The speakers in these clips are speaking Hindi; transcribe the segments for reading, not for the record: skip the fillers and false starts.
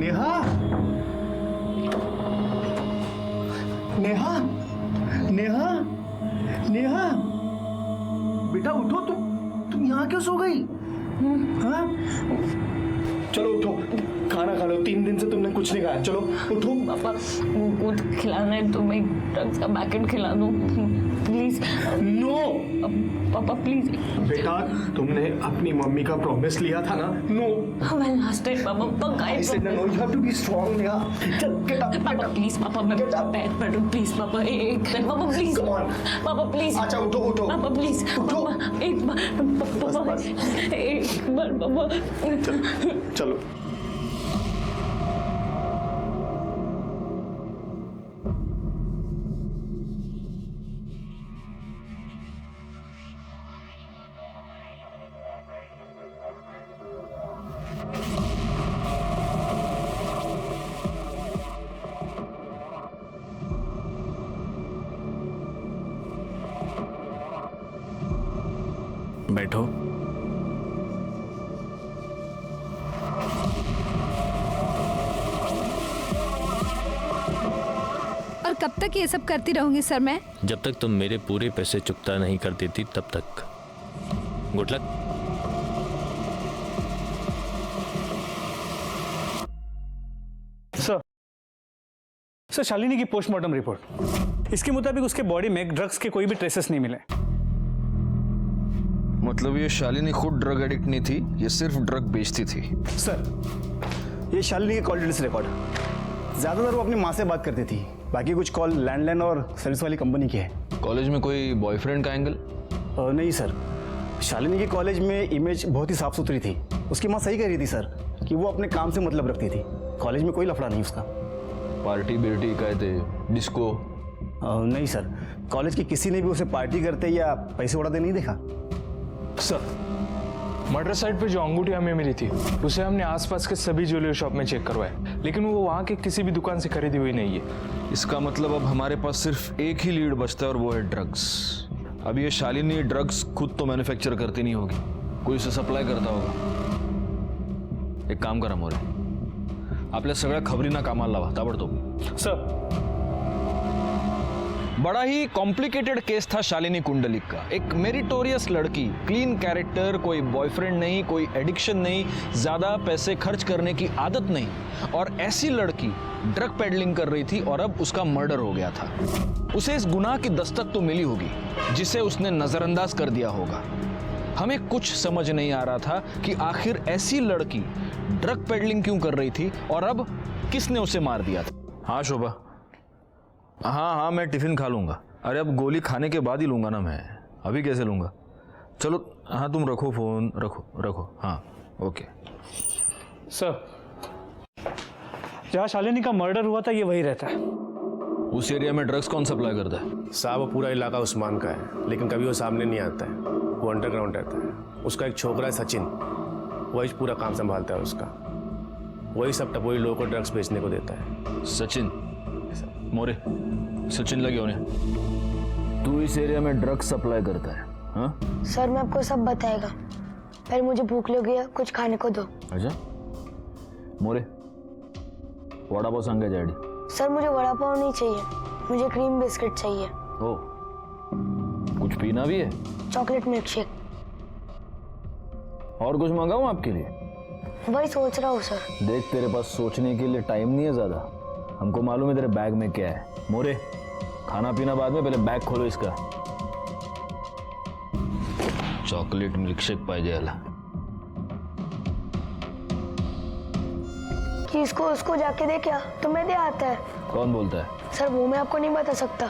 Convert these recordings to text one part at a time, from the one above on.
नेहा, नेहा, नेहा, नेहा, बेटा उठो। तुम यहाँ क्यों सो गई? हाँ, चलो उठो, खाना खा लो। 3 दिन से तुमने कुछ नहीं खाया। चलो उठो। पापा कुछ खिलाना है तो मैं ड्रग्स का पैकेट खिला दूं प्लीज। नो पापा प्लीज। बेटा, तुमने अपनी मम्मी का प्रॉमिस लिया था ना। नो मैं लास्ट टाइम पापा पक्का I said no, you have to be strong, Neha. चल get up, पापा प्लीज। पापा मैं पैर पड़ू प्लीज। पापा एक पापा प्लीज। Come on. पापा प्लीज। अच्छा उठो। पापा प्लीज। उठो। पापा एक बार। पापा एक बार पापा। चलो। बैठो। और कब तक ये सब करती रहूंगी सर मैं? जब तक तुम मेरे पूरे पैसे चुकता नहीं कर देती तब तक। Good luck. सर शालिनी की पोस्टमार्टम रिपोर्ट, इसके मुताबिक उसके बॉडी में ड्रग्स के कोई भी ट्रेसेस नहीं मिले। मतलब ये शालिनी खुद ड्रग एडिक्ट नहीं थी, ये सिर्फ ड्रग बेचती थी। सर ये शालिनी के कॉल डिटेल्स रिकॉर्ड, ज़्यादातर वो अपनी माँ से बात करती थी, बाकी कुछ कॉल लैंडलाइन और सर्विस वाली कंपनी की है। कॉलेज में कोई बॉयफ्रेंड का एंगल? नहीं सर, शालिनी की कॉलेज में इमेज बहुत ही साफ सुथरी थी। उसकी माँ सही कह रही थी सर कि वो अपने काम से मतलब रखती थी, कॉलेज में कोई लफड़ा नहीं उसका। पार्टी बिर्टी कहते, डिस्को? नहीं सर, कॉलेज की किसी ने भी उसे पार्टी करते या पैसे उड़ाते नहीं देखा। सर मर्डर साइट पे जो अंगूठी हमें मिली थी उसे हमने आसपास के सभी ज्वेलरी शॉप में चेक करवाया, लेकिन वो वहाँ के किसी भी दुकान से खरीदी हुई नहीं है। इसका मतलब अब हमारे पास सिर्फ एक ही लीड बचता है और वो है ड्रग्स। अब ये शालिनी ड्रग्स खुद तो मैन्युफैक्चर करती नहीं होगी, कोई उसे सप्लाई करता होगा। एक काम करा मोरे, आपल्या सगळ्या खबरींना कामाला लावा ताबडतोब। सर बड़ा ही कॉम्प्लिकेटेड केस था शालिनी कुंडलिक का। एक मेरिटोरियस लड़की, क्लीन कैरेक्टर, कोई बॉयफ्रेंड नहीं, कोई एडिक्शन नहीं, ज्यादा पैसे खर्च करने की आदत नहीं, और ऐसी लड़की ड्रग पेडलिंग कर रही थी और अब उसका मर्डर हो गया था। उसे इस गुनाह की दस्तक तो मिली होगी जिसे उसने नजरअंदाज कर दिया होगा। हमें कुछ समझ नहीं आ रहा था कि आखिर ऐसी लड़की ड्रग पेडलिंग क्यों कर रही थी और अब किसने उसे मार दिया था। हाँ शोभा, हाँ मैं टिफिन खा लूंगा। अरे अब गोली खाने के बाद ही लूंगा ना मैं, अभी कैसे लूंगा? चलो हाँ तुम रखो फोन, रखो। हाँ ओके। सर जहाँ शालिनी का मर्डर हुआ था ये वही रहता है। उस एरिया में ड्रग्स कौन सप्लाई करता है? साहब वो पूरा इलाका उस्मान का है, लेकिन कभी वो सामने नहीं आता है, वो अंडरग्राउंड रहता है। उसका एक छोकरा है सचिन, वही पूरा काम संभालता है उसका। वही सब टपोरी लोगों को ड्रग्स बेचने को देता है। सचिन मोरे, सचिन लगे होने। तू इस एरिया में ड्रग्स सप्लाई करता है? हाँ सर मैं आपको सब बताएगा, पहले मुझे भूख लगी है, कुछ खाने को दो। अच्छा मोरे, वड़ा पाव सांगे डैडी। सर मुझे वड़ा पाव नहीं चाहिए, मुझे क्रीम बिस्किट चाहिए। ओ कुछ पीना भी है? Chocolate milk shake. और कुछ मंगाऊं आपके लिए? वही सोच रहा हूँ सर। देख तेरे पास सोचने के लिए टाइम नहीं है ज्यादा, हमको मालूम है तेरे बैग में क्या है। मोरे खाना पीना बाद में, पहले बैग खोलो इसका। चॉकलेट मिल्क शेक पाहिजे याला। कि इसको उसको जाके दे क्या, तुम्हें दे आता है। कौन बोलता है? सर वो मैं आपको नहीं बता सकता,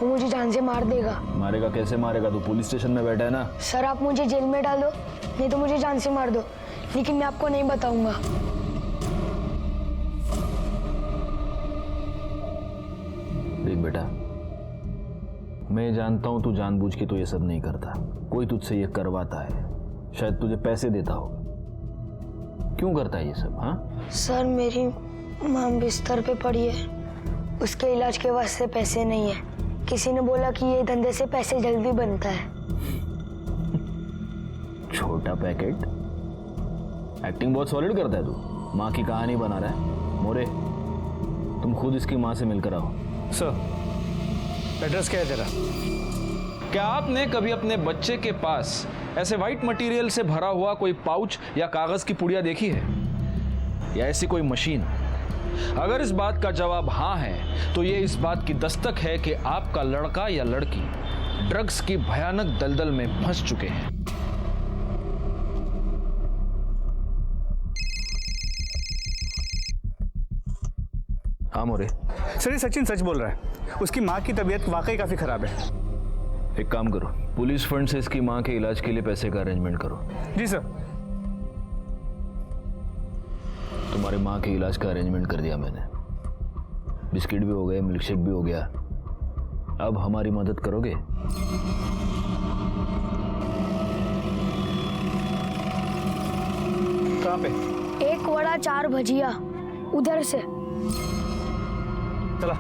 वो मुझे जान से मार देगा। मारेगा? कैसे मारेगा? तू पुलिस स्टेशन में बैठा है ना। सर आप मुझे जेल में डाल दो, नहीं तो मुझे जान से मार दो, लेकिन मैं आपको नहीं बताऊंगा। देख बेटा, मैं जानता हूं तू जानबूझ के तो ये सब नहीं करता, कोई तुझसे ये करवाता है, शायद तुझे पैसे देता हो। क्यों करता है ये सब? हाँ सर मेरी माँ बिस्तर पे पड़ी है, उसके इलाज के वास्ते पैसे नहीं है। किसी ने बोला कि ये धंधे से पैसे जल्दी बनता है। छोटा पैकेट, एक्टिंग बहुत सॉलिड करता है तू, माँ की कहानी बना रहा है। मोरे, तुम खुद इसकी माँ से मिलकर आओ। सर, एड्रेस क्या है तेरा? क्या आपने कभी अपने बच्चे के पास ऐसे वाइट मटेरियल से भरा हुआ कोई पाउच या कागज की पुड़िया देखी है, या ऐसी कोई मशीन? अगर इस बात का जवाब हाँ है तो ये इस बात की दस्तक है कि आपका लड़का या लड़की ड्रग्स की भयानक दलदल में फंस चुके हैं। हाँ मोरे। सर, ये सचिन सच बोल रहा है। उसकी माँ की तबीयत वाकई काफी खराब है। एक काम करो, पुलिस फंड से इसकी माँ के इलाज के लिए पैसे का अरेंजमेंट करो। जी सर। तुम्हारी माँ के इलाज का अरेंजमेंट कर दिया मैंने। बिस्किट भी हो गए, मिल्कशेक भी हो गया। अब हमारी मदद करोगे? कहाँ पे? 1 वड़ा 4 भजिया, उधर से। चला।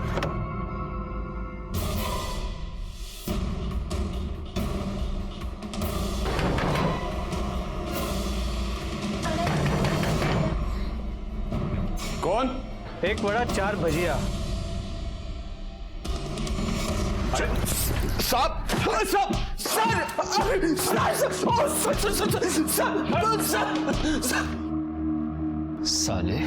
कौन? 1 वड़ा 4 भजिया। साले,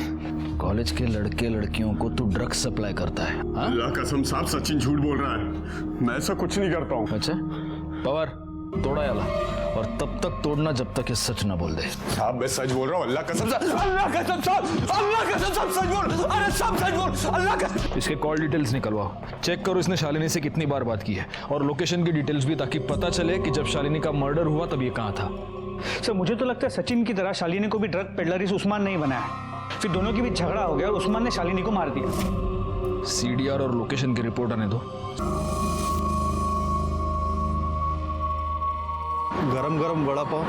कॉलेज के लड़के लड़कियों को तू ड्रग्स सप्लाई करता है? हाँ? अल्लाह कसम साहब, सचिन झूठ बोल रहा है। मैं ऐसा कुछ नहीं करता हूँ। अच्छा, पवार तोड़ा याला, और तब तक तोड़ना जब तक ये सच ना बोल दे। साहब मैं सच बोल रहा हूँ, अल्लाह कसम साहब, अल्लाह कसम साहब, अल्लाह कसम साहब, सच बोल। अरे साहब सच बोल, अल्लाह कसम। इसके कॉल डिटेल्स निकलवाओ, चेक करो इसने शालिनी से कितनी बार बात की है, और लोकेशन की डिटेल्स भी, ताकि पता चले कि जब शालिनी का मर्डर हुआ तब ये कहाँ था। सर, मुझे तो लगता है सचिन की तरह शालिनी को भी ड्रग पेडलर इस उस्मान नहीं बनाया। फिर दोनों के बीच झगड़ा हो गया और उस्मान ने शालिनी को मार दिया। सीडीआर और लोकेशन की रिपोर्ट आने दो। गरम गरम वड़ा पाव।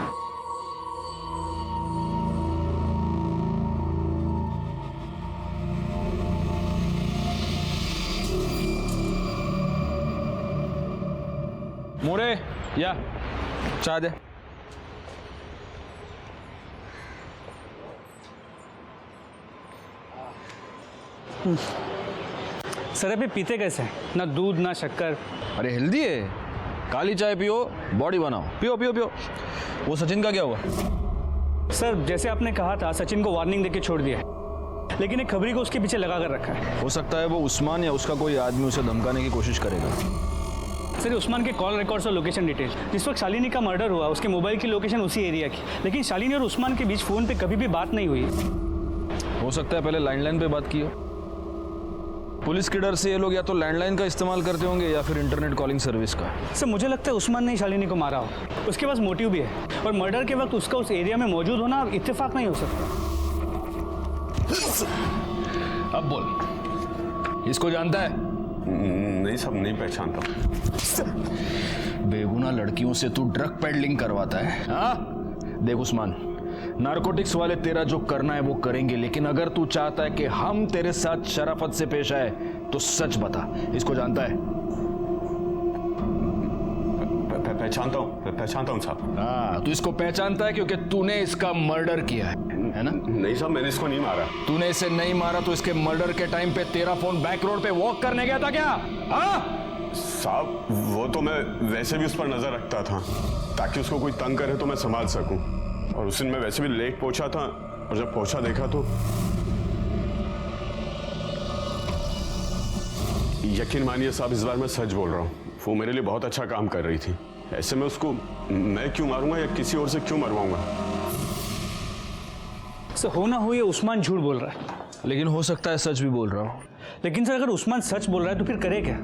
मोरे, या चाय दे। सर, अभी पीते कैसे हैं? ना दूध ना शक्कर। अरे हेल्दी है, काली चाय पियो, बॉडी बनाओ। पियो पियो पियो। वो सचिन का क्या हुआ? सर, जैसे आपने कहा था, सचिन को वार्निंग देके छोड़ दिया है, लेकिन एक खबरी को उसके पीछे लगा कर रखा है। हो सकता है वो उस्मान या उसका कोई आदमी उसे धमकाने की कोशिश करेगा। सर, उस्मान के कॉल रिकॉर्ड्स और लोकेशन डिटेल, जिस वक्त शालिनी का मर्डर हुआ उसके मोबाइल की लोकेशन उसी एरिया की, लेकिन शालिनी और उस्मान के बीच फोन पे कभी भी बात नहीं हुई। हो सकता है पहले लैंडलाइन पे बात की हो। पुलिस के डर से ये लोग या तो लैंडलाइन का इस्तेमाल करते होंगे या फिर इंटरनेट कॉलिंग सर्विस का। सर, मुझे लगता है उस्मान ने शालिनी को मारा हो। उसके पास मोटिव भी है, और मर्डर के वक्त उसका उस एरिया में मौजूद होना इत्तेफाक नहीं हो सकता। अब बोल, इसको जानता है? नहीं सब नहीं पहचानता। बेगुनाह लड़कियों से तू ड्रग पेडलिंग करवाता है? हाँ? देख उस्मान, नारकोटिक्स वाले तेरा जो करना है वो करेंगे, लेकिन अगर तू चाहता है कि हम तेरे साथ शराफत से पेश आए तो सच बता, इसको जानता है? पहचानता हूँ साहब। हाँ, तू इसको पहचानता है क्योंकि तूने इसका मर्डर किया है ना? नहीं साहब, मैंने इसको नहीं मारा। तूने इसे नहीं मारा तो इसके मर्डर के टाइम पे तेरा फोन बैक रोड पे वॉक करने गया था क्या? हाँ साहब, वो तो मैं वैसे भी उस पर नजर रखता था ताकि उसको कोई तंग करे तो मैं संभाल सकूं, और उस दिन मैं वैसे भी लेट पहुंचा था, और जब पहुंचा देखा तो यकीन मानिए साहब, इस बार मैं सच बोल रहा हूँ, वो मेरे लिए बहुत अच्छा काम कर रही थी। ऐसे में उसको मैं क्यों मारूंगा या किसी और से क्यों मरवाऊंगा? सर, हो ना हो ये उस्मान झूठ बोल रहा है, लेकिन हो सकता है सच भी बोल रहा हूँ। लेकिन सर, अगर उस्मान सच बोल रहा है तो फिर करे क्या?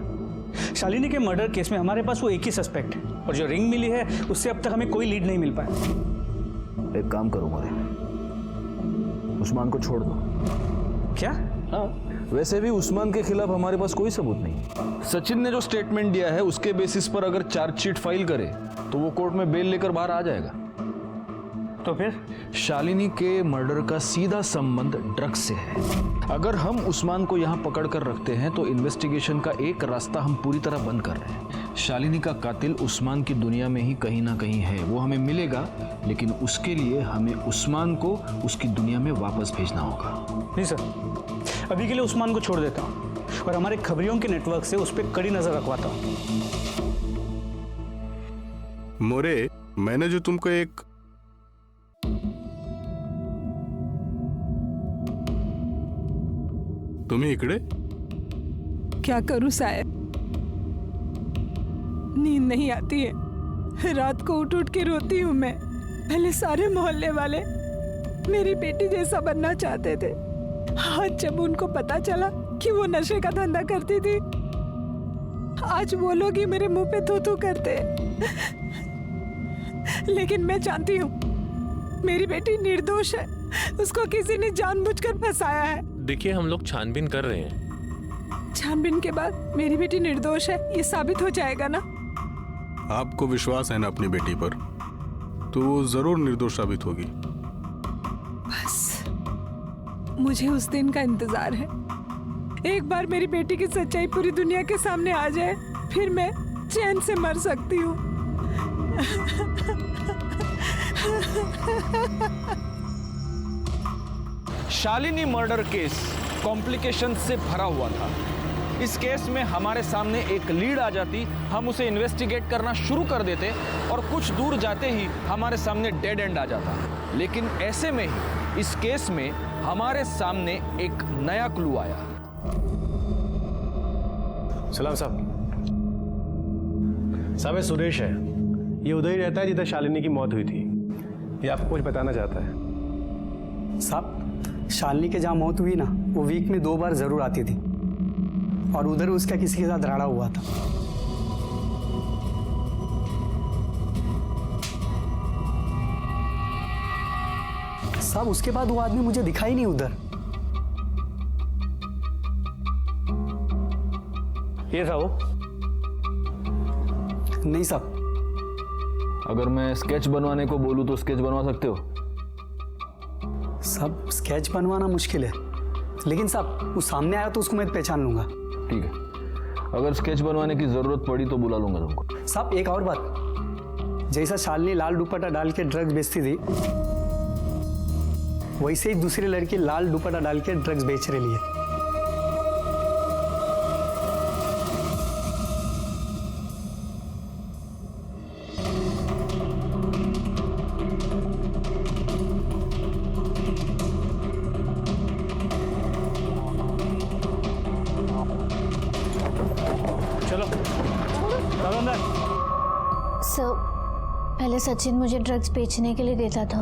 शालिनी के मर्डर केस में हमारे पास वो एक ही सस्पेक्ट है, और जो रिंग मिली है उससे अब तक हमें कोई लीड नहीं मिल पाया। एक काम करो मोरे, उस्मान को छोड़ दो। क्या? हाँ, वैसे भी उस्मान के खिलाफ हमारे पास कोई सबूत नहीं। सचिन ने जो स्टेटमेंट दिया है उसके बेसिस पर अगर चार्जशीट फाइल करे तो वो कोर्ट में बेल लेकर बाहर आ जाएगा। तो फिर शालिनी के मर्डर का सीधा संबंध ड्रग्स से है। अगर हम उस्मान को यहाँ पकड़ कर रखते हैं तो इन्वेस्टिगेशन का एक रास्ता हम पूरी तरह बंद कर रहे हैं। शालिनी का कातिल उस्मान की दुनिया में ही कहीं ना कहीं है, वो हमें मिलेगा, लेकिन उसके लिए हमें उस्मान को उसकी दुनिया में वापस भेजना होगा। नहीं सर, अभी के लिए उस्मान को छोड़ देता हूँ और हमारे खबरियों के नेटवर्क से उस पर कड़ी नजर रखवाता हूँ। मोरे, मैंने जो तुमको एक तुम्ही इकडे क्या करूं साहब, नींद नहीं आती है। रात को उठ उठ के रोती हूँ मैं। पहले सारे मोहल्ले वाले मेरी बेटी जैसा बनना चाहते थे। आज जब उनको पता चला कि वो नशे का धंधा करती थी, आज वो लोग ही मेरे मुंह पे थू थू करते। लेकिन मैं जानती हूँ मेरी बेटी निर्दोष है, उसको किसी ने जानबूझकर फंसाया है। देखिए, हम लोग छानबीन कर रहे हैं। छानबीन के बाद मेरी बेटी निर्दोष है ये साबित हो जाएगा ना? आपको विश्वास है ना अपनी बेटी पर, तो वो जरूर निर्दोष साबित होगी। बस मुझे उस दिन का इंतजार है। एक बार मेरी बेटी की सच्चाई पूरी दुनिया के सामने आ जाए, फिर मैं चैन से मर सकती हूँ। शालिनी मर्डर केस कॉम्प्लिकेशन से भरा हुआ था। इस केस में हमारे सामने एक लीड आ जाती, हम उसे इन्वेस्टिगेट करना शुरू कर देते और कुछ दूर जाते ही हमारे सामने डेड एंड आ जाता। लेकिन ऐसे में ही इस केस में हमारे सामने एक नया क्लू आया। सलाम साहब। साहब, ये सुरेश है। ये उधर ही रहता है जिधर शालिनी की मौत हुई थी। ये आपको कुछ बताना चाहता है। साहब, शालिनी के जहाँ मौत हुई ना, वो वीक में 2 बार जरूर आती थी और उधर उसका किसी के साथ झगड़ा हुआ था। साहब, उसके बाद वो आदमी मुझे दिखा ही नहीं उधर। ये था वो? नहीं साहब। अगर मैं स्केच बनवाने को बोलूं तो स्केच बनवा सकते हो? साहब, स्केच बनवाना मुश्किल है, लेकिन साहब वो सामने आया तो उसको मैं पहचान लूंगा। ठीक है, अगर स्केच बनवाने की जरूरत पड़ी तो बुला लूंगा तुमको। साहब, एक और बात, जैसा शालिनी लाल दुपट्टा डाल के ड्रग्स बेचती थी, वैसे ही दूसरी लड़की लाल दुपट्टा डाल के ड्रग्स बेच रही है। सर, पहले सचिन मुझे ड्रग्स बेचने के लिए देता था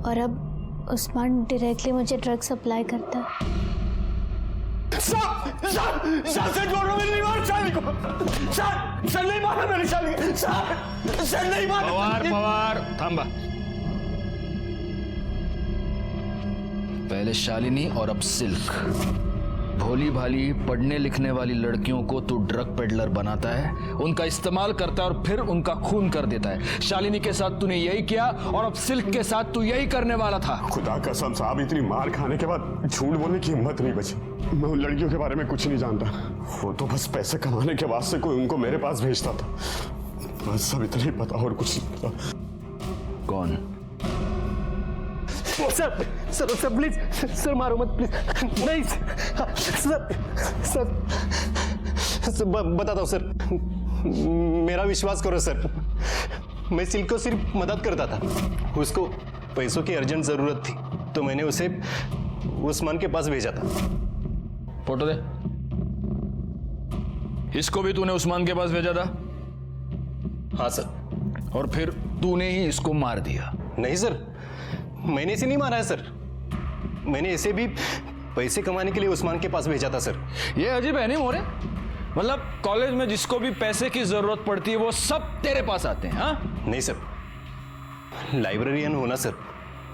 और अब उस्मान डायरेक्टली मुझे ड्रग्स सप्लाई करता है। सर बोल रहा हूं, नहीं मारा शालिनी को। सर नहीं मारा मैंने शालिनी। सर नहीं मारा। पवार थांबा। पहले शालिनी और अब सिल्क। भोली भाली पढ़ने लिखने वाली लड़कियों को तू ड्रग पेडलर बनाता है, उनका इस्तेमाल करता है और फिर उनका खून कर देता है। शालिनी के साथ तूने यही किया और अब सिल्क के साथ तू यही करने वाला था। खुदा कसम साहब, इतनी मार खाने के बाद झूठ बोलने की हिम्मत नहीं बची। मैं उन लड़कियों के बारे में कुछ नहीं जानता। वो तो बस पैसे कमाने के वास्ते कोई उनको मेरे पास भेजता था। बस सब इतना ही पता और कुछ नहीं पता। कौन? Sir sir sir please, sir मारो मत प्लीज। नहीं सर बताता हूँ सर, मेरा विश्वास करो सर। मैं सिल्क को सिर्फ मदद करता था, उसको पैसों की अर्जेंट जरूरत थी तो मैंने उसे उस्मान के पास भेजा था। फोटो दे। इसको भी तूने उस्मान के पास भेजा था? हाँ सर। और फिर तूने ही इसको मार दिया? नहीं सर, मैंने इसे नहीं मारा है सर। मैंने इसे भी पैसे कमाने के लिए उस्मान के पास भेजा था सर। ये अजीब है नहीं मोरे? मतलब कॉलेज में जिसको भी पैसे की जरूरत पड़ती है वो सब तेरे पास आते हैं? हाँ? नहीं सर, लाइब्रेरियन होना सर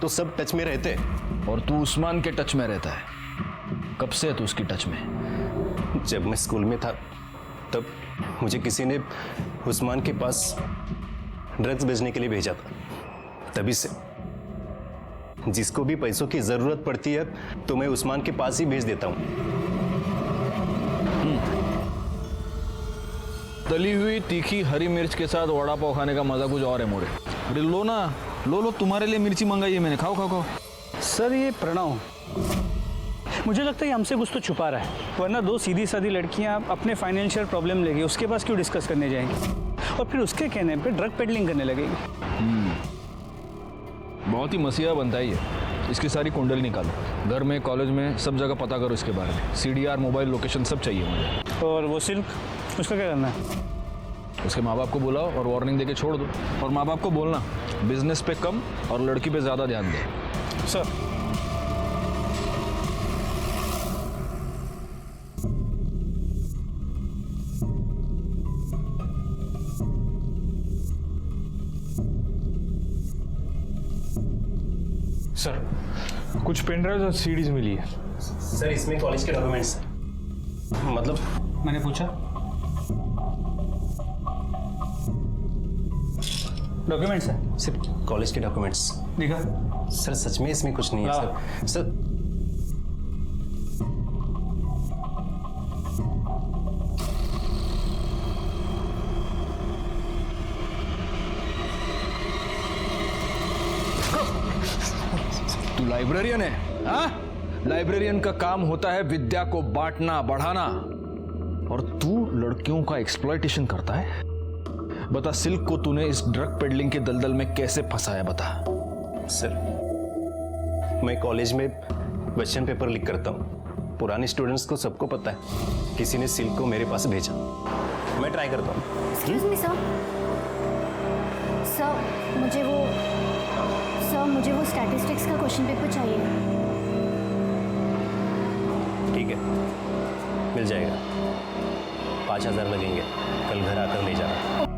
तो सब टच में रहते हैं। और तू उस्मान के टच में रहता है? कब से है तू उसकी टच में? जब मैं स्कूल में था तब मुझे किसी ने उस्मान के पास ड्रग्स बेचने के लिए भेजा था, तभी से। जिसको भी पैसों की जरूरत पड़ती है तो मैं उस्मान के पास ही भेज देता हूँ। तली हुई तीखी हरी मिर्च के साथ वड़ा पाव खाने का मजा कुछ और है मोड़े। अरे लो ना, लो तुम्हारे लिए मिर्ची मंगाई है मैंने, खाओ खाओ खाओ। सर ये प्रणव, मुझे लगता है ये हमसे कुछ तो छुपा रहा है, वरना दो सीधी सादी लड़कियां अपने फाइनेंशियल प्रॉब्लम लेके उसके पास क्यों डिस्कस करने जाएंगी और फिर उसके कहने पे ड्रग पेडलिंग करने लगेगी। बहुत ही मसीहा बनता है ये। इसकी सारी कुंडली निकालो, घर में कॉलेज में सब जगह पता करो इसके बारे में। CDR मोबाइल लोकेशन सब चाहिए मुझे। और वो सिल्क, उसका क्या करना है? उसके माँ बाप को बुलाओ और वार्निंग देके छोड़ दो। और माँ बाप को बोलना बिजनेस पे कम और लड़की पे ज़्यादा ध्यान दे। सर सर कुछ पेन ड्राइव और CDs मिली है। सर इसमें कॉलेज के डॉक्यूमेंट्स, मतलब मैंने पूछा डॉक्यूमेंट्स है, सिर्फ कॉलेज के डॉक्यूमेंट्स। दिखा। सर सच में इसमें कुछ नहीं है सर। तू लाइब्रेरियन है? हाँ, लाइब्रेरियन का काम होता है विद्या को बांटना बढ़ाना, और तू लड़कियों का एक्सप्लॉयटेशन करता है। बता सिल्क को तूने इस ड्रग पेडलिंग के दलदल में कैसे फंसाया, बता। सर मैं कॉलेज में क्वेश्चन पेपर लीक करता हूँ, पुराने स्टूडेंट्स को सबको पता है। किसी ने सिल्क को मेरे पास भेजा, मैं ट्राई करता हूँ। एक्सक्यूज मी सर, मुझे वो स्टैटिस्टिक्स का क्वेश्चन पेपर चाहिए। ठीक है, मिल जाएगा। 5,000 लगेंगे, कल घर आकर ले जाना।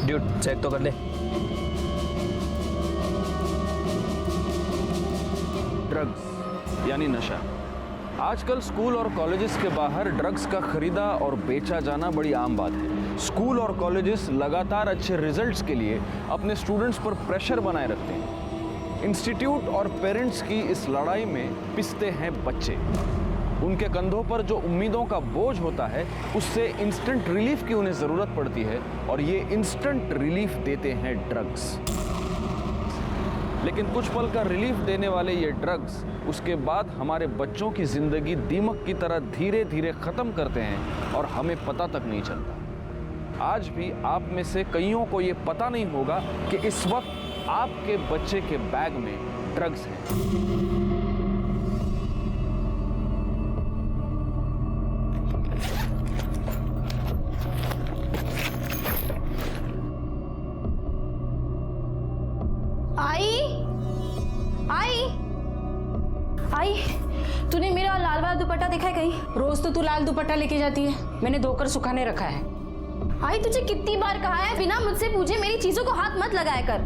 ड्यूड चेक तो कर ले। ड्रग्स यानी नशा। आजकल स्कूल और कॉलेजेस के बाहर ड्रग्स का खरीदा और बेचा जाना बड़ी आम बात है। स्कूल और कॉलेजेस लगातार अच्छे रिजल्ट्स के लिए अपने स्टूडेंट्स पर प्रेशर बनाए रखते हैं। इंस्टीट्यूट और पेरेंट्स की इस लड़ाई में पिसते हैं बच्चे। उनके कंधों पर जो उम्मीदों का बोझ होता है उससे इंस्टेंट रिलीफ की उन्हें ज़रूरत पड़ती है, और ये इंस्टेंट रिलीफ देते हैं ड्रग्स। लेकिन कुछ पल का रिलीफ देने वाले ये ड्रग्स उसके बाद हमारे बच्चों की ज़िंदगी दीमक की तरह धीरे धीरे ख़त्म करते हैं और हमें पता तक नहीं चलता। आज भी आप में से कईयों को ये पता नहीं होगा कि इस वक्त आपके बच्चे के बैग में ड्रग्स हैं। आई, तूने मेरा लाल वाला दुपट्टा देखा है कहीं? रोज तो तू लाल दुपट्टा लेके जाती है, मैंने धोकर सुखाने रखा है। आई तुझे कितनी बार कहा है बिना मुझसे पूछे मेरी चीजों को हाथ मत लगाया कर।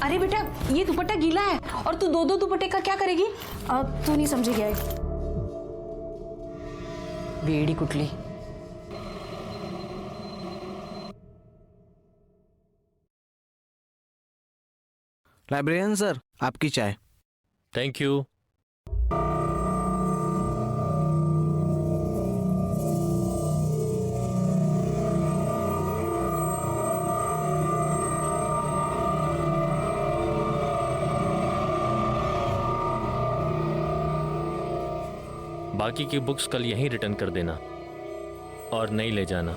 अरे बेटा ये दुपट्टा गीला है और तू दो दुपट्टे का क्या करेगी? अब तू नहीं समझेगी आई। वेड़ी कुटली। लाइब्रेरियन सर, आपकी चाय। Thank you. बाकी की बुक्स कल यहीं रिटर्न कर देना और नहीं ले जाना।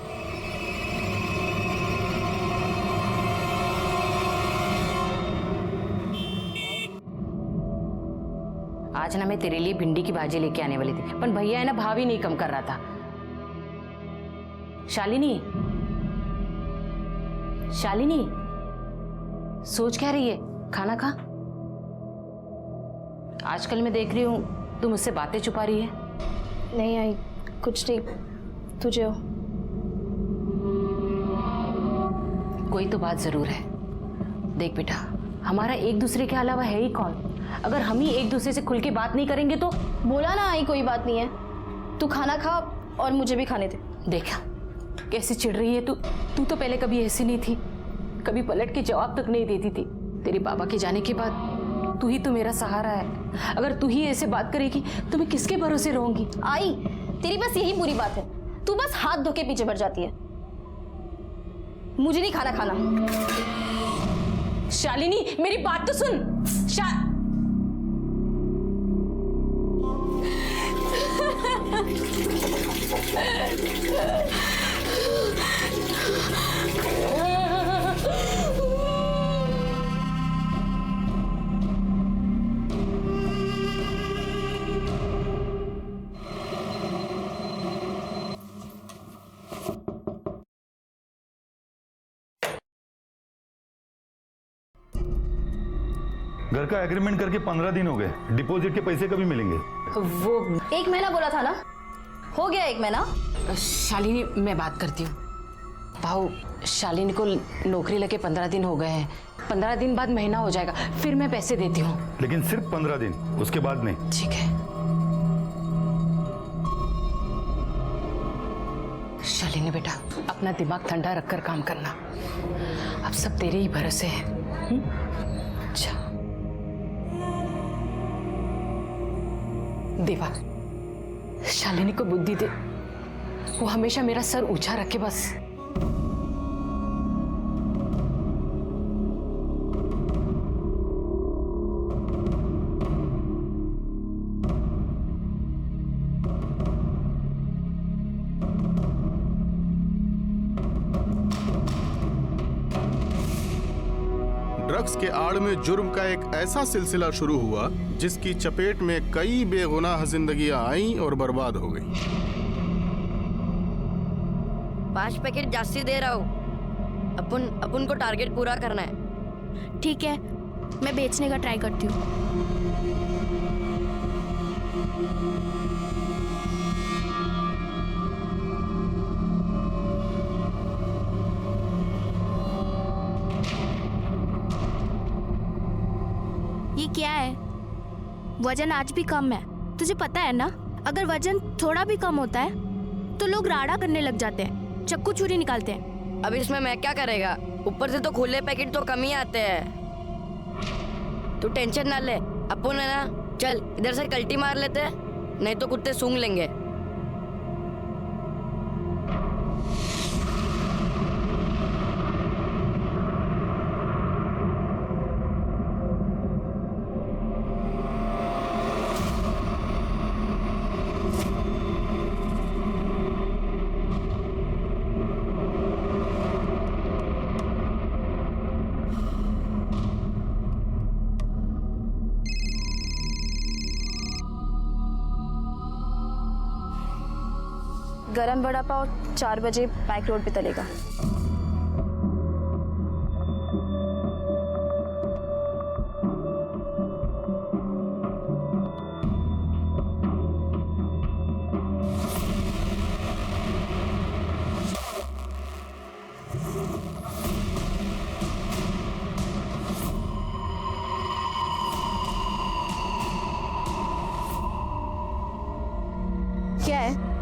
आज ना मैं तेरे लिए भिंडी की भाजी लेके आने वाली थी, पर भैया है ना भाव ही नहीं कम कर रहा था। शालिनी, शालिनी, सोच क्या रही है? खाना खा। आजकल मैं देख रही हूँ तुम मुझसे बातें छुपा रही है। नहीं आई, कुछ नहीं, तुझे हो। कोई तो बात जरूर है। देख बेटा, हमारा एक दूसरे के अलावा है ही कौन? अगर हम ही एक दूसरे से खुल के बात नहीं करेंगे तो। बोला ना आई, कोई बात नहीं है। तू खाना खा और मुझे भी खाने दे। देखा कैसे चिढ़ रही है तू। तू तो पहले कभी ऐसी नहीं थी, कभी पलट के जवाब तक नहीं देती थी। तेरे पापा के जाने के बाद तू ही तो मेरा सहारा है। अगर तू ही ऐसे बात करेगी तो मैं किसके भरोसे रहूंगी? आई, तेरी बस यही पूरी बात है, तू बस हाथ धो के पीछे बढ़ जाती है। मुझे नहीं खाना खाना। शालिनी मेरी बात तो सुन। घर का एग्रीमेंट करके 15 दिन हो गए, डिपॉजिट के पैसे कभी मिलेंगे? वो 1 महीना बोला था ना, हो गया 1 महीना। शालिनी मैं बात करती हूँ। भाऊ, शालिनी को नौकरी लगे 15 दिन हो गए हैं। 15 दिन बाद महीना हो जाएगा, फिर मैं पैसे देती हूँ। लेकिन सिर्फ 15 दिन, उसके बाद नहीं। ठीक है। शालिनी बेटा, अपना दिमाग ठंडा रखकर काम करना। अब सब तेरे ही भरोसे है। अच्छा देवा, शालिनी को बुद्धि दे, वो हमेशा मेरा सर ऊंचा रखे बस। ड्रग्स के आड़ में जुर्म का एक ऐसा सिलसिला शुरू हुआ जिसकी चपेट में कई बेगुनाह जिंदगियां आईं और बर्बाद हो गई। 5 पैकेट जास्ती दे रहा हूँ, अपन को टारगेट पूरा करना है। ठीक है, मैं बेचने का ट्राई करती हूँ। ये क्या है? वजन आज भी कम है, तुझे पता है ना? अगर वजन थोड़ा भी कम होता है तो लोग राड़ा करने लग जाते हैं, चक्कू छुरी निकालते हैं। अब इसमें मैं क्या करेगा? ऊपर से तो खुले पैकेट तो कम ही आते हैं। तू टेंशन ना ले, अपन है ना, चल इधर से कल्टी मार लेते हैं, नहीं तो कुत्ते सूंघ लेंगे। गरम वड़ा पाव 4 बजे पैक रोड पे तलेगा। क्या है?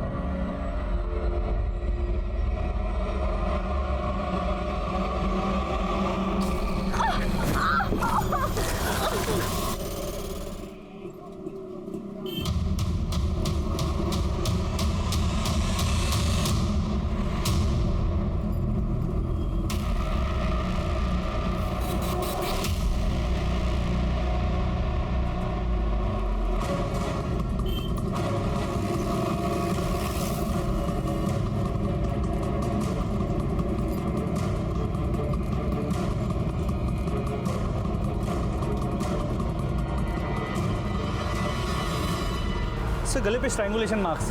गले पे स्ट्रैंगुलेशन मार्क्स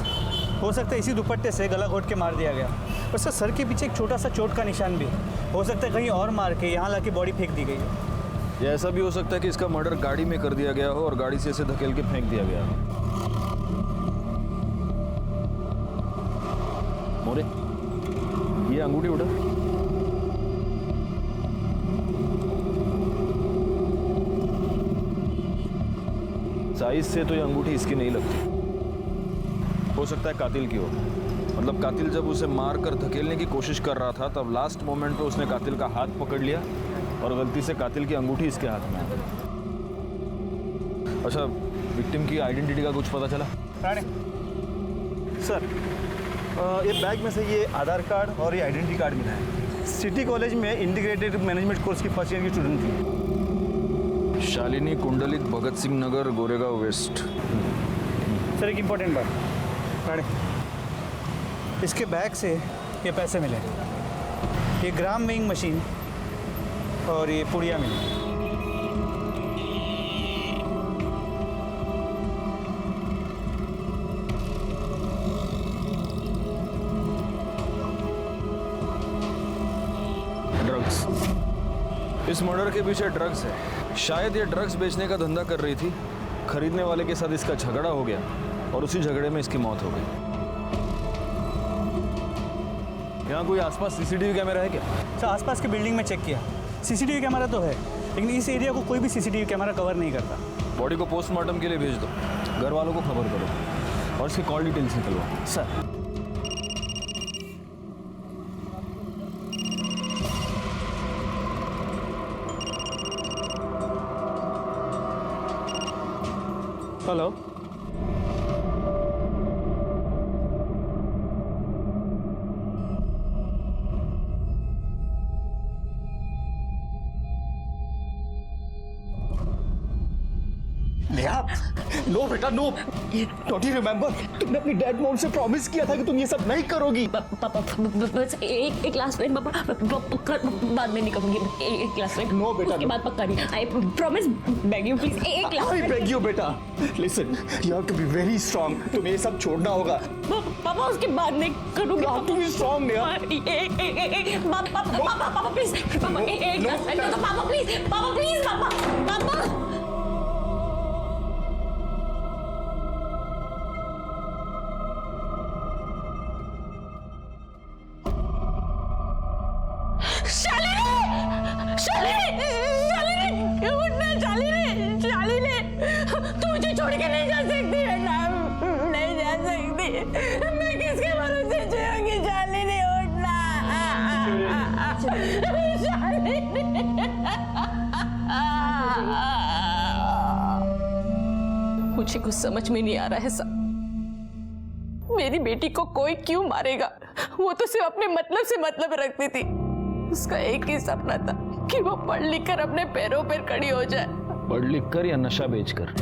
हो सकता है, इसी दुपट्टे से गला घोट के मार दिया गया। पर सर के पीछे एक छोटा सा चोट का निशान भी है। हो सकता है कहीं और मार के यहाँ लाके बॉडी फेंक दी गई हो। या ऐसा भी हो सकता है कि इसका मर्डर गाड़ी में कर दिया गया हो और गाड़ी से इसे धकेल के फेंक दिया गया हो। मोरे, ये अंगूठी उठा। साइज से तो ये अंगूठी इसकी नहीं लगती। हो सकता है कातिल की हो। मतलब कातिल जब उसे मारकर धकेलने की कोशिश कर रहा था तब लास्ट मोमेंट पे उसने कातिल का हाथ पकड़ लिया और गलती से कातिल की अंगूठी इसके हाथ में आ गई। अच्छा, विक्टिम की आइडेंटिटी का कुछ पता चला? राणे सर, ये बैग में से ये आधार कार्ड और ये आइडेंटिटी कार्ड मिला है। सिटी कॉलेज में इंटीग्रेटेड मैनेजमेंट कोर्स की फर्स्ट ईयर की स्टूडेंट थी। शालिनी कुंडलिक, भगत सिंह नगर, गोरेगांव वेस्ट। सर एक इम्पोर्टेंट बात, राणे, इसके बैग से ये पैसे मिले, ये ग्राम वेइंग मशीन और ये पुड़िया मिली। ड्रग्स। इस मर्डर के पीछे ड्रग्स है। शायद ये ड्रग्स बेचने का धंधा कर रही थी। खरीदने वाले के साथ इसका झगड़ा हो गया और उसी झगड़े में इसकी मौत हो गई। यहाँ कोई आसपास सीसीटीवी कैमरा है क्या? सर आसपास के बिल्डिंग में चेक किया, सीसीटीवी कैमरा तो है, लेकिन इस एरिया को कोई भी सीसीटीवी कैमरा कवर नहीं करता। बॉडी को पोस्टमार्टम के लिए भेज दो, घर वालों को खबर करो और इसकी कॉल डिटेल्स निकलवाओ। सर हेलो, नेहा, नो बेटा नो। डोंट यू रिमेम्बर, तुमने अपनी डैड मॉम से प्रॉमिस किया था कि तुम ये सब नहीं करोगी। पापा बस एक क्लास फ्रेंड बाद में नहीं करूंगी। एक क्लास फ्रेंड नो बेटा, उसके बाद पक्का नहीं। I promise, beg you please, एक क्लास आई बेग यू बेटा, listen, you have to be very strong. तुम्हें ये सब छोड़ना होगा। पापा उसके बाद नहीं करूंगी। You have to be strong, Neha. पापा प्लीज, पापा एक क्लास फ्रेंड तो पापा प्लीज, पापा प्लीज, पापा। छोड़ के नहीं जा सकती बेटा, नहीं जा सकती। मैं किसके भरोसे जिऊंगी? शालिनी उठना, मुझे कुछ समझ में नहीं आ रहा है सब। मेरी बेटी को कोई क्यों मारेगा? वो तो सिर्फ अपने मतलब से मतलब रखती थी। उसका एक ही सपना था कि वो पढ़ लिख कर अपने पैरों पर खड़ी हो जाए। पढ़ लिख कर या नशा बेचकर?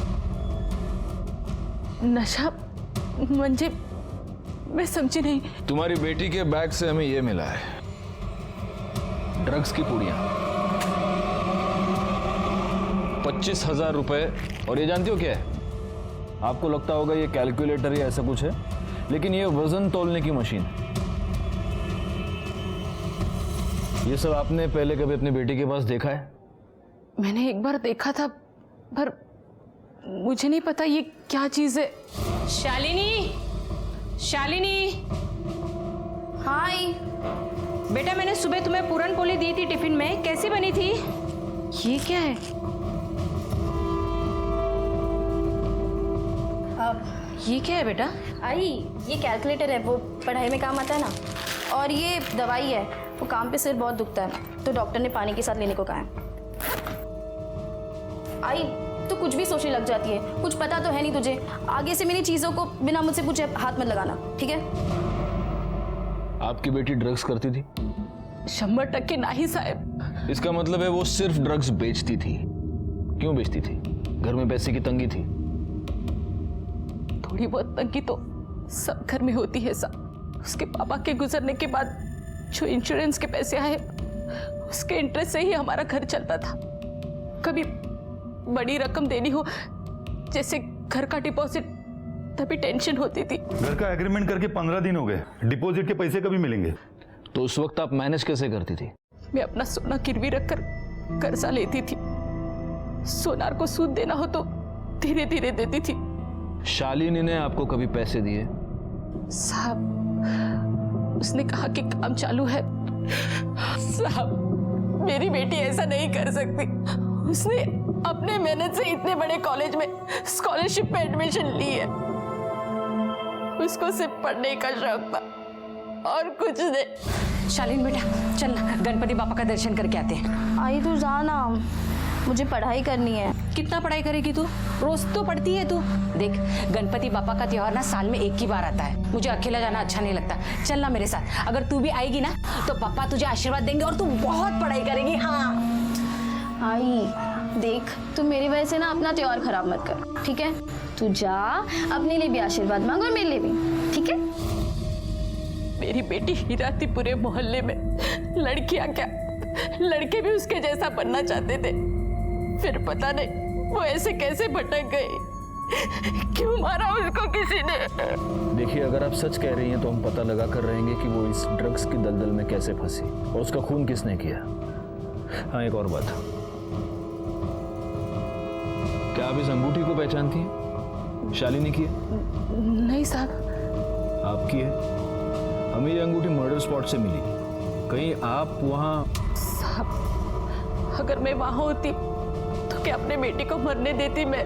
नशा म्हणजे मैं समझी नहीं। तुम्हारी बेटी के बैग से हमें ये मिला है, ड्रग्स की पुड़िया, 25,000 रुपए। और ये जानती हो क्या है? आपको लगता होगा ये कैलकुलेटर या ऐसा कुछ है, लेकिन ये वजन तोलने की मशीन है। ये सब आपने पहले कभी अपनी बेटी के पास देखा है? मैंने एक बार देखा था, पर मुझे नहीं पता ये क्या चीज है। शालिनी, शालिनी। हाय बेटा, मैंने सुबह तुम्हें पूरन पोली दी थी टिफिन में, कैसी बनी थी? ये क्या है? ये क्या है बेटा? आई, ये कैलकुलेटर है, वो पढ़ाई में काम आता है ना। और ये दवाई है, वो काम पे सिर बहुत दुखता है तो डॉक्टर ने पानी के साथ लेने को कहा है। आई, तो कुछ भी सोचने लग जाती है, कुछ पता तो है नहीं तुझे। आगे से मेरी चीजों को बिना मुझसे पूछे हाथ मत लगाना, ठीक है? आपकी बेटी ड्रग्स करती थी? 100% नहीं साहब। इसका मतलब है वो सिर्फ ड्रग्स बेचती थी। क्यों बेचती थी? घर में पैसे की तंगी थी? थोड़ी बहुत तंगी तो सब घर में होती है साहब। उसके पापा के गुजरने के बाद जो इंश्योरेंस के पैसे आए, उसके इंटरेस्ट से ही हमारा घर चलता था। कभी बड़ी रकम देनी हो, जैसे घर का डिपॉजिट, तभी टेंशन होती थी। घर का एग्रीमेंट करके 15 दिन हो गए, डिपॉजिट के पैसे कभी मिलेंगे? तो उस वक्त आप मैनेज कैसे करती थी? मैं अपना सोना गिरवी रखकर कर्जा लेती थी। सोनार को सूद देना हो तो धीरे धीरे देती थी। शालिनी ने आपको कभी पैसे दिए? साहब, उसने कहा कि काम चालू है। साहब, मेरी बेटी ऐसा नहीं कर सकती। उसने अपने मेहनत से इतने बड़े कॉलेज में स्कॉलरशिप पे एडमिशन ली है। उसको सिर्फ पढ़ने का शौक था और कुछ नहीं। शालीन बेटा चल गणपति बापा का दर्शन करके आते हैं। आई तू जा ना, मुझे पढ़ाई करनी है। कितना पढ़ाई करेगी तू? रोज तो पढ़ती है तू। देख, गणपति बापा का त्योहार ना साल में एक ही बार आता है। मुझे अकेला जाना अच्छा नहीं लगता। चल ना मेरे साथ। अगर तू भी आएगी ना तो पापा तुझे आशीर्वाद देंगे और तू बहुत पढ़ाई करेगी। हाँ आई देख, तू मेरी वजह से ना अपना त्योहार खराब मत कर, ठीक है? तू जा, अपने लिए भी आशीर्वाद मांग और मेरे लिए भी, ठीक है? मेरी बेटी हीरा थी। पूरे मोहल्ले में लड़कियां क्या, लड़के भी उसके जैसा बनना चाहते थे। फिर पता नहीं वो ऐसे कैसे भटक गई। क्यों मारा उसको किसी ने? देखिए, अगर आप सच कह रही हैं तो हम पता लगा कर रहेंगे कि वो इस ड्रग्स की दलदल में कैसे फंसी और उसका खून किसने किया। हाँ, एक और बात, क्या आप इस अंगूठी को पहचानती हैं? शालिनी की है? नहीं साहब। आपकी है? हमें ये अंगूठी मर्डर स्पॉट से मिली। कहीं आप वहां? साहब, अगर मैं वहां होती तो क्या अपने बेटी को मरने देती मैं?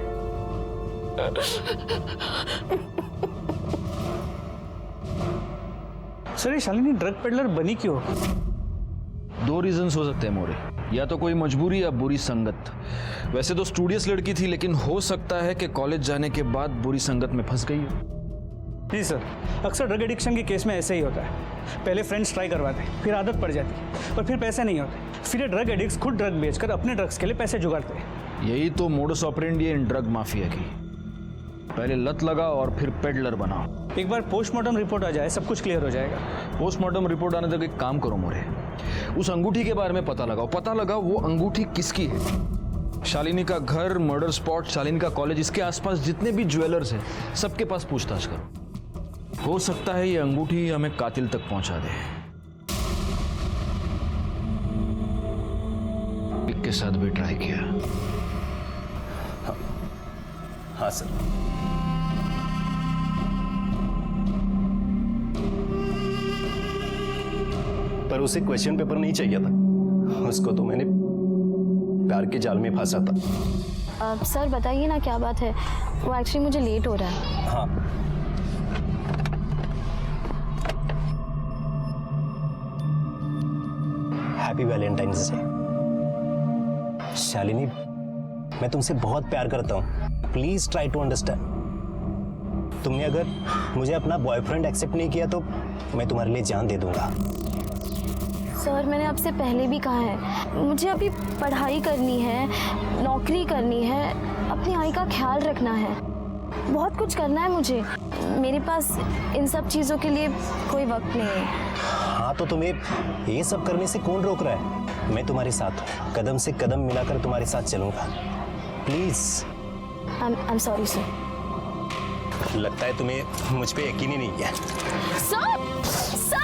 सर, ये शालिनी ड्रग पेडलर बनी क्यों? दो रीजंस हो सकते हैं मोरे। या तो कोई मजबूरी या बुरी संगत। वैसे तो स्टूडियस लड़की थी, लेकिन हो सकता है कि कॉलेज जाने के बाद बुरी संगत में फंस गई हो। जी सर, अक्सर ड्रग एडिक्शन के केस में ऐसे ही होता है। पहले फ्रेंड्स ट्राई करवाते, फिर आदत पड़ जाती है और फिर पैसे नहीं होते। फिर ये ड्रग एडिक्ट्स खुद ड्रग बेचकर अपने ड्रग्स के लिए पैसे जुगाड़ते हैं। यही तो मोडस ऑपरेंडी है इन ड्रग माफिया की। पहले लत लगा और फिर पेडलर बनाओ। एक बार पोस्टमार्टम रिपोर्ट आ जाए, सब कुछ क्लियर हो जाएगा। पोस्टमार्टम रिपोर्ट आने तक एक काम करो मोरे, उस अंगूठी के बारे में पता लगाओ। पता लगाओ वो अंगूठी किसकी है। शालिनी का घर, मर्डर स्पॉट, शालिनी का कॉलेज, इसके आसपास जितने भी ज्वेलर्स हैं सबके पास पूछताछ करो। हो सकता है ये अंगूठी हमें कातिल तक पहुंचा दे। के साथ भी ट्राई किया? हाँ सर। पर उसे क्वेश्चन पेपर नहीं चाहिए था, उसको तो मैंने प्यार के जाल में फंसा था। सर बताइए ना क्या बात है? वो एक्चुअली मुझे लेट हो रहा है। हाँ, हैप्पी वैलेंटाइंस डे। शालिनी, मैं तुमसे बहुत प्यार करता हूँ। Please try to understand. तुमने अगर मुझे अपना बॉयफ्रेंड एक्सेप्ट नहीं किया तो मैं तुम्हारे लिए जान दे दूंगा। सर, मैंने आपसे पहले भी कहा है, मुझे अभी पढ़ाई करनी है, नौकरी करनी है, अपनी आई का ख्याल रखना है, बहुत कुछ करना है मुझे। मेरे पास इन सब चीज़ों के लिए कोई वक्त नहीं है। हाँ, तो तुम्हें ये सब करने से कौन रोक रहा है? मैं तुम्हारे साथ हूँ, कदम से कदम मिलाकर तुम्हारे साथ चलूंगा। Please. I am sorry sir. लगता है तुम्हें मुझ पे यकीन ही नहीं है। Sir, sir!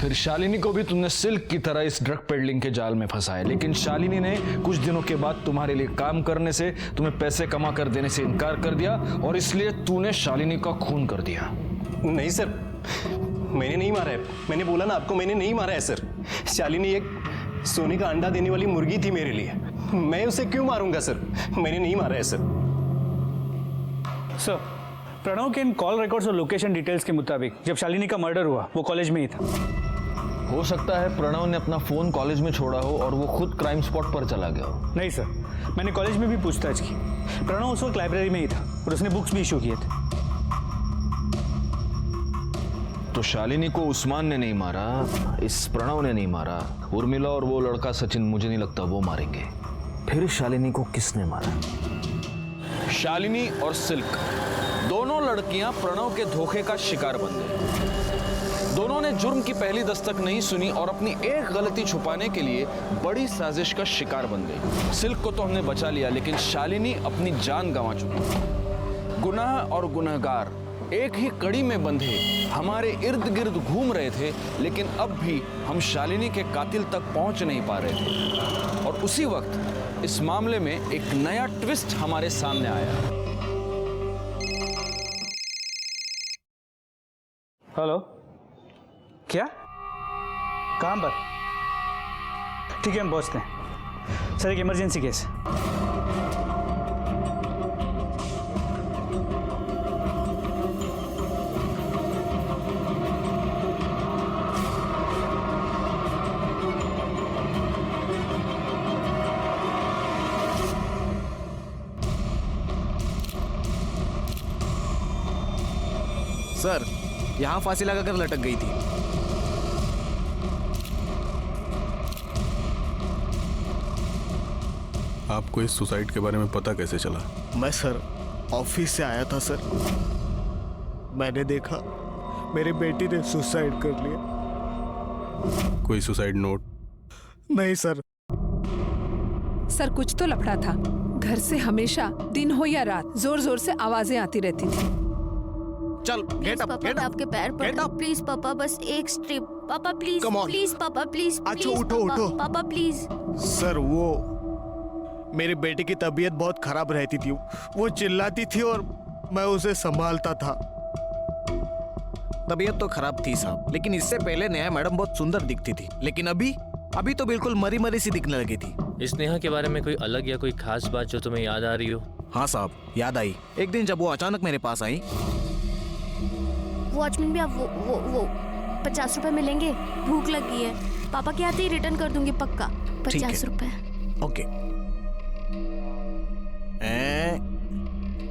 फिर शालिनी को भी तुमने सिल्क की तरह इस ड्रग पेडलिंग के जाल में फंसाया, लेकिन शालिनी ने कुछ दिनों के बाद तुम्हारे लिए काम करने से, तुम्हें पैसे कमा कर देने से इनकार कर दिया और इसलिए तूने शालिनी का खून कर दिया। नहीं सर, मैंने नहीं मारा है। मैंने बोला ना आपको, मैंने नहीं मारा है सर। शालिनी एक सोने का अंडा देने वाली मुर्गी थी मेरे लिए। मैं उसे क्यों मारूंगा सर? मैंने नहीं मारा है सर। सर, प्रणव के इन कॉल रिकॉर्ड्स और लोकेशन डिटेल्स के मुताबिक जब शालिनी का मर्डर हुआ वो कॉलेज में ही था। हो सकता है प्रणव ने अपना फोन कॉलेज में छोड़ा हो और वो खुद क्राइम स्पॉट पर चला गया हो। नहीं सर, मैंने कॉलेज में भी पूछताछ की। प्रणव उस वक्त लाइब्रेरी में ही था और उसने बुक्स भी इशू किए थे। तो शालिनी को उस्मान ने नहीं मारा, इस प्रणव ने नहीं मारा, उर्मिला और वो लड़का सचिन मुझे नहीं लगता वो मारेंगे। फिर शालिनी को किसने मारा? शालिनी और सिल्क दोनों लड़कियां प्रणव के धोखे का शिकार बन गई। दोनों ने जुर्म की पहली दस्तक नहीं सुनी और अपनी एक गलती छुपाने के लिए बड़ी साजिश का शिकार बन गई। सिल्क को तो हमने बचा लिया, लेकिन शालिनी अपनी जान गंवा चुकी। गुनाह और गुनहगार एक ही कड़ी में बंधे हमारे इर्द गिर्द घूम रहे थे, लेकिन अब भी हम शालिनी के कातिल तक पहुंच नहीं पा रहे थे। और उसी वक्त इस मामले में एक नया ट्विस्ट हमारे सामने आया। हेलो, क्या? कहाँ पर? ठीक है, हम पहुँचते हैं। सर, एक इमरजेंसी केस। सर, यहाँ फांसी लगाकर लटक गई थी। आपको इस सुसाइड के बारे में पता कैसे चला? मैं सर ऑफिस से आया था सर। मैंने देखा मेरी बेटी ने सुसाइड कर लिया। कोई सुसाइड नोट? नहीं सर। सर, कुछ तो लफड़ा था। घर से हमेशा दिन हो या रात जोर जोर से आवाजें आती रहती थी। चल, गेट अप, गेट अप। आपके पैर पड़। प्लीज पापा, बस एक स्ट्रिप। पापा प्लीज, प्लीज पापा, प्लीज। अच्छा, उठो उठो। पापा प्लीज। सर, वो मेरी बेटी की तबीयत बहुत खराब रहती थी। वो चिल्लाती थी और मैं उसे संभालता था। तबीयत तो खराब थी साहब, लेकिन इससे पहले नेहा मैडम बहुत सुंदर दिखती थी, लेकिन अभी तो बिल्कुल मरी मरी सी दिखने लगी थी। इस नेहा के बारे में कोई अलग या कोई खास बात जो तुम्हें याद आ रही हो? हाँ साहब, याद आई। एक दिन जब वो अचानक मेरे पास आई। वॉचमैन भी आप वो 50 रुपए मिलेंगे, भूख लगी है। पापा के आते ही रिटर्न कर दूंगी पक्का। 50 रुपए। ओके,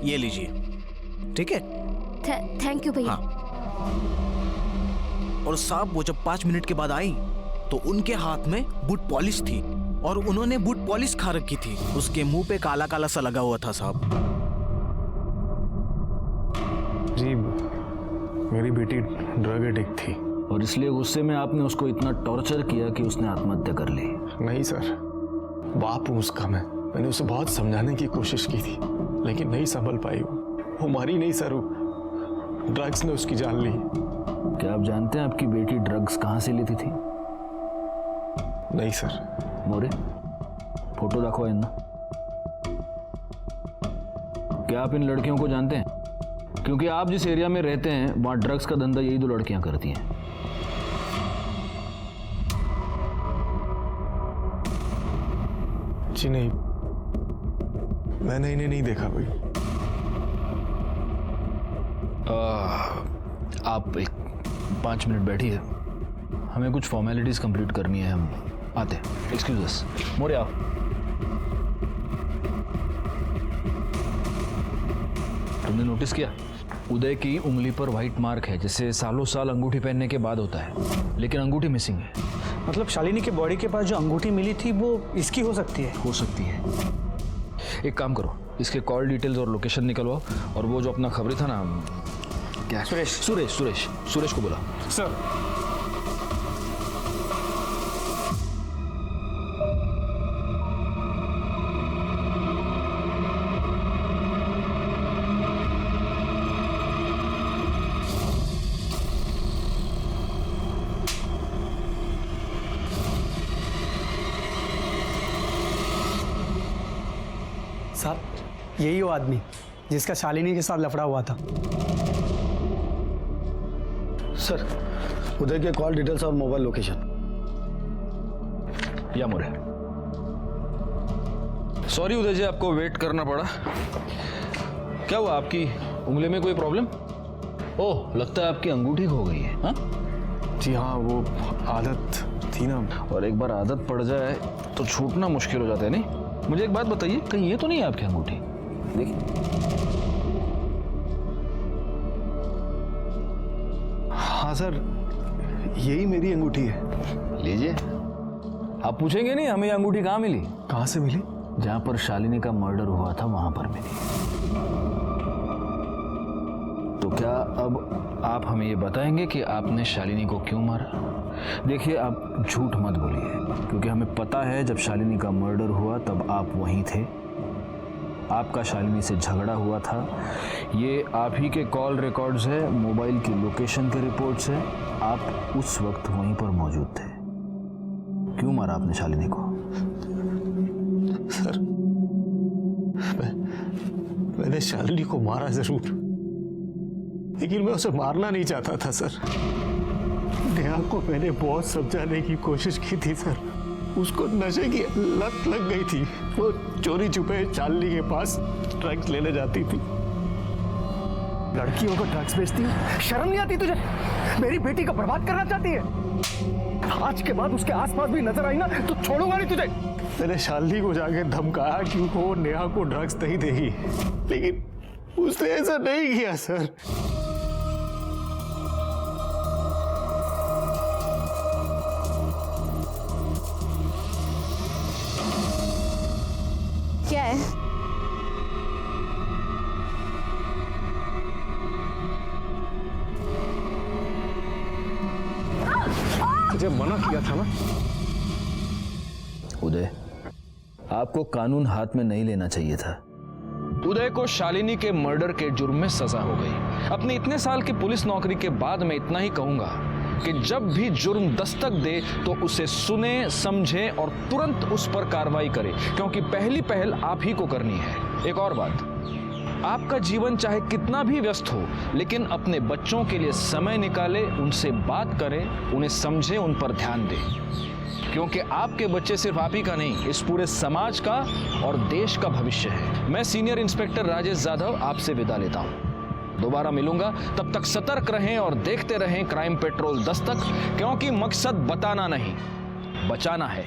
ये लीजिए। ठीक है, थैंक यू भैया। हाँ। और साहब, वो जब 5 मिनट के बाद आई तो उनके हाथ में बूट पॉलिश थी और उन्होंने बूट पॉलिश खा रखी थी। उसके मुंह पे काला काला सा लगा हुआ था साहब। जी, मेरी बेटी ड्रग एडिक्ट थी और इसलिए गुस्से में आपने उसको इतना टॉर्चर किया कि उसने आत्महत्या कर ली। नहीं सर, बाप हूँ उसका। मैंने उसे बहुत समझाने की कोशिश की थी, लेकिन नहीं संभल पाई। वो मरी नहीं सर, ड्रग्स ने उसकी जान ली। क्या आप जानते हैं आपकी बेटी ड्रग्स कहाँ से लेती थी? नहीं सर। मोरे, फोटो रखो इन्ना। क्या आप इन लड़कियों को जानते हैं? क्योंकि आप जिस एरिया में रहते हैं वहां ड्रग्स का धंधा यही 2 लड़कियां करती हैं। जी नहीं, मैंने इन्हें नहीं देखा भाई। आप 5 मिनट बैठिए, हमें कुछ फॉर्मेलिटीज कंप्लीट करनी है। हम आते हैं। एक्सक्यूज अस। मोरे आओ। तुमने नोटिस किया उदय की उंगली पर व्हाइट मार्क है, जैसे सालों साल अंगूठी पहनने के बाद होता है, लेकिन अंगूठी मिसिंग है। मतलब शालिनी के बॉडी के पास जो अंगूठी मिली थी वो इसकी हो सकती है? हो सकती है। एक काम करो, इसके कॉल डिटेल्स और लोकेशन निकलवाओ, और वो जो अपना खबरी था ना, क्या, सुरेश को बुला। सर। साहब, यही वो आदमी जिसका शालिनी के साथ लफड़ा हुआ था। सर, उदय के कॉल डिटेल्स और मोबाइल लोकेशन। या मोरे। सॉरी उदय जी, आपको वेट करना पड़ा। क्या हुआ, आपकी उंगली में कोई प्रॉब्लम? ओह, लगता है आपकी अंगूठी खो गई है। हाँ जी हाँ, वो आदत थी ना, और एक बार आदत पड़ जाए तो छूटना मुश्किल हो जाता है। नहीं, मुझे एक बात बताइए, कहीं ये तो नहीं है आपकी अंगूठी? देखिए। हाँ सर, यही मेरी अंगूठी है। लीजिए। आप पूछेंगे नहीं हमें अंगूठी कहाँ मिली? कहाँ से मिली? जहाँ पर शालिनी का मर्डर हुआ था वहां पर मिली। तो क्या अब आप हमें ये बताएंगे कि आपने शालिनी को क्यों मारा? देखिए, आप झूठ मत बोलिए, क्योंकि हमें पता है जब शालिनी का मर्डर हुआ तब आप वहीं थे। आपका शालिनी से झगड़ा हुआ था, ये आप ही के कॉल रिकॉर्ड्स है, मोबाइल की लोकेशन के रिपोर्ट्स है, आप उस वक्त वहीं पर मौजूद थे। क्यों मारा आपने शालिनी को? सर, मैंने शालिनी को मारा जरूर, लेकिन मैं उसे मारना नहीं चाहता था सर। नेहा को मैंने बहुत समझाने की कोशिश की थी सर, उसको नशे की लत लग गई थी। वो चोरी छुपे शालिनी के पास ड्रग्स लेने जाती थी। लड़कियों को ड्रग्स बेचती है, शर्म नहीं आती तुझे? मेरी बेटी को बर्बाद करना चाहती है। आज के बाद उसके आसपास भी नजर आई ना तो छोड़ूंगा नहीं तुझे। मैंने शालिनी को जाके धमकाया कि वो नेहा को ड्रग्स नहीं देगी, लेकिन उसने ऐसा नहीं किया सर। क्या है? तुझे मना किया था ना। उदय, आपको कानून हाथ में नहीं लेना चाहिए था। उदय को शालिनी के मर्डर के जुर्म में सजा हो गई। अपनी इतने साल की पुलिस नौकरी के बाद मैं इतना ही कहूंगा कि जब भी जुर्म दस्तक दे तो उसे सुने, समझे और तुरंत उस पर कार्रवाई करे, क्योंकि पहली पहल आप ही को करनी है। एक और बात, आपका जीवन चाहे कितना भी व्यस्त हो, लेकिन अपने बच्चों के लिए समय निकाले, उनसे बात करें, उन्हें समझे, उन पर ध्यान दें, क्योंकि आपके बच्चे सिर्फ आप ही का नहीं, इस पूरे समाज का और देश का भविष्य है। मैं सीनियर इंस्पेक्टर राजेश यादव आपसे विदा लेता हूं। दोबारा मिलूंगा, तब तक सतर्क रहें और देखते रहें क्राइम पेट्रोल दस्तक, क्योंकि मकसद बताना नहीं, बचाना है।